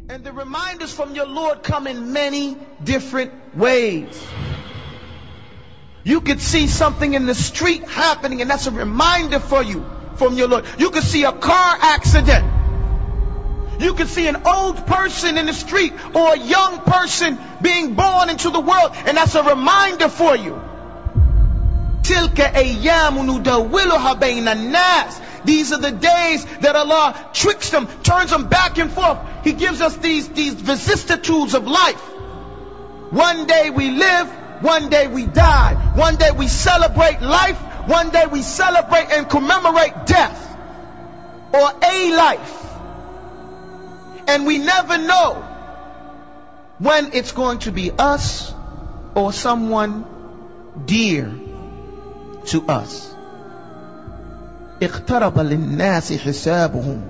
And the reminders from your Lord come in many different ways. You could see something in the street happening, and that's a reminder for you from your Lord. You could see a car accident. You could see an old person in the street or a young person being born into the world, and that's a reminder for you. Tilka ayyamu nudawwiluha bayna an-nas. These are the days that Allah tricks them, turns them back and forth. He gives us these vicissitudes of life. One day we live, one day we die. One day we celebrate life, one day we celebrate and commemorate death or a life. And we never know when it's going to be us or someone dear to us. اقترب للناس حسابهم.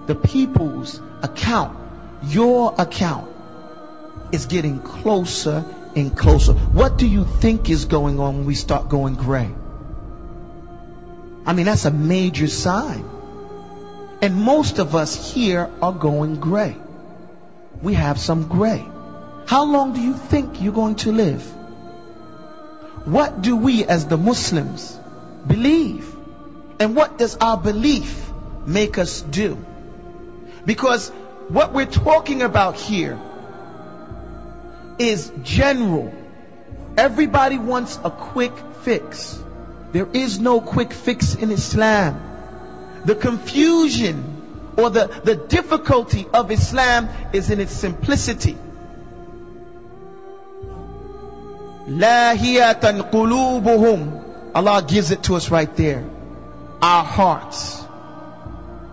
The people's account, your account, is getting closer and closer. What do you think is going on when we start going gray? I mean, that's a major sign. And most of us here are going gray. We have some gray. How long do you think you're going to live? What do we as the Muslims believe? And what does our belief make us do? Because what we're talking about here is general. Everybody wants a quick fix. There is no quick fix in Islam. The confusion or the difficulty of Islam is in its simplicity. Lahiyatan qulubuhum. Allah gives it to us right there. Our hearts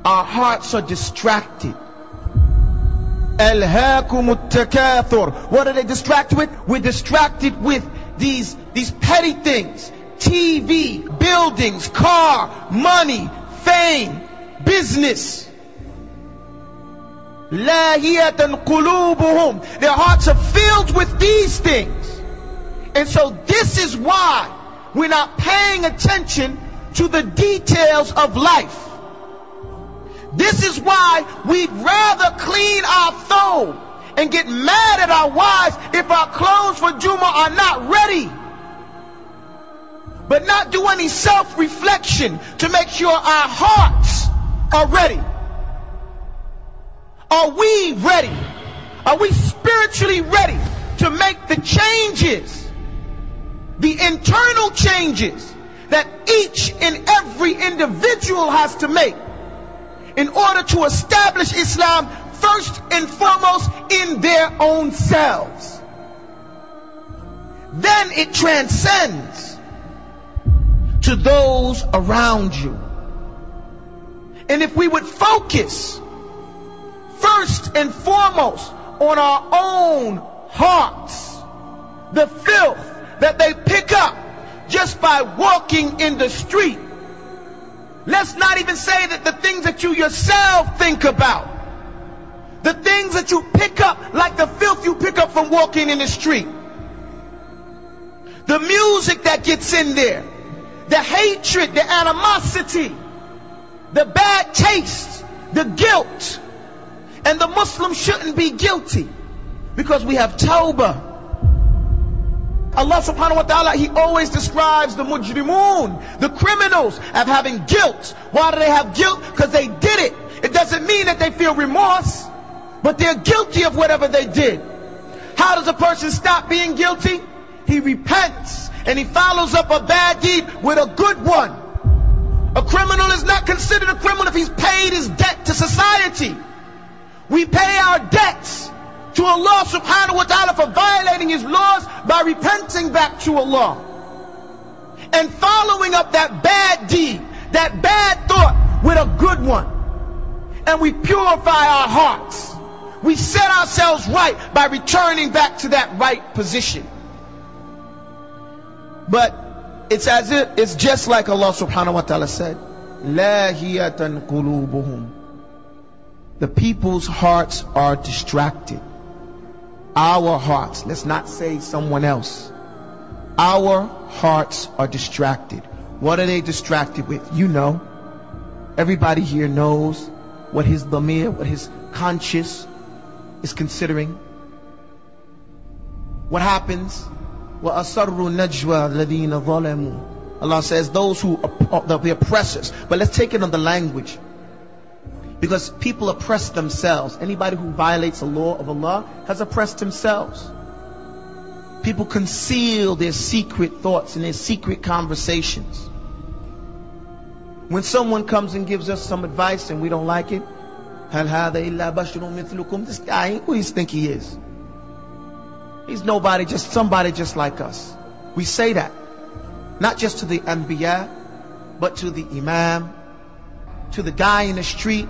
are distracted. Alhaakumut takathur. What are they distracted with? We're distracted with these petty things. TV, buildings, car, money, fame, business. Lahiyatan qulubuhum. Their hearts are filled with these things. And so this is why we're not paying attention to the details of life. This is why we'd rather clean our throat and get mad at our wives if our clothes for Juma are not ready, but not do any self-reflection to make sure our hearts are ready. Are we ready? Are we spiritually ready to make the changes, the internal changes that each and every individual has to make in order to establish Islam first and foremost in their own selves? Then it transcends to those around you. And if we would focus first and foremost on our own hearts, the filth that they pick up just by walking in the street. Let's not even say that the things that you yourself think about, the things that you pick up, like the filth you pick up from walking in the street, the music that gets in there, the hatred, the animosity, the bad taste, the guilt. And the Muslim shouldn't be guilty because we have tawbah. Allah subhanahu wa ta'ala, He always describes the mujrimun, the criminals, as having guilt. Why do they have guilt? Because they did it. It doesn't mean that they feel remorse, but they're guilty of whatever they did. How does a person stop being guilty? He repents and he follows up a bad deed with a good one. A criminal is not considered a criminal if he's paid his debt to society. We pay our debts to Allah subhanahu wa ta'ala for violating His laws by repenting back to Allah and following up that bad deed, that bad thought with a good one. And we purify our hearts. We set ourselves right by returning back to that right position. But it's as if it's just like Allah subhanahu wa ta'ala said, Lahiyatan qulubuhum. The people's hearts are distracted. Our hearts, let's not say someone else. Our hearts are distracted. What are they distracted with? You know. Everybody here knows what his dhamir, what his conscious is considering. What happens? وَأَصَرُّوا النَّجْوَى الَّذِينَ ظَلَمُوا. Allah says those who are the oppressors. But let's take it on the language. Because people oppress themselves. Anybody who violates the law of Allah has oppressed themselves. People conceal their secret thoughts and their secret conversations. When someone comes and gives us some advice and we don't like it, هَلْ هَذَا إِلَّا بَشْرٌ مِثْلُكُمْ. This guy, who do you think he is? He's nobody, just somebody just like us. We say that. Not just to the Anbiya, but to the Imam, to the guy in the street.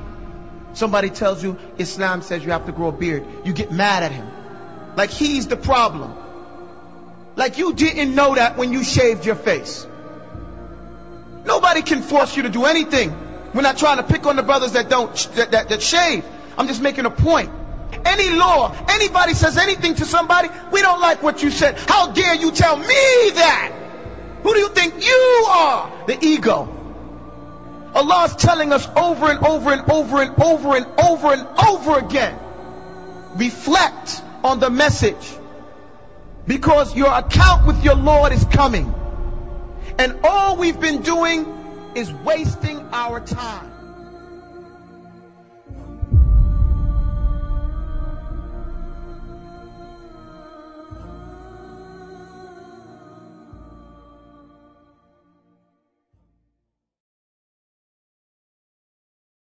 Somebody tells you Islam says you have to grow a beard. You get mad at him. Like he's the problem. Like you didn't know that when you shaved your face. Nobody can force you to do anything. We're not trying to pick on the brothers that that shave. I'm just making a point. Any law, anybody says anything to somebody, we don't like what you said. How dare you tell me that? Who do you think you are? The ego. Allah is telling us over and over and over and over and over and over again. Reflect on the message. Because your account with your Lord is coming. And all we've been doing is wasting our time.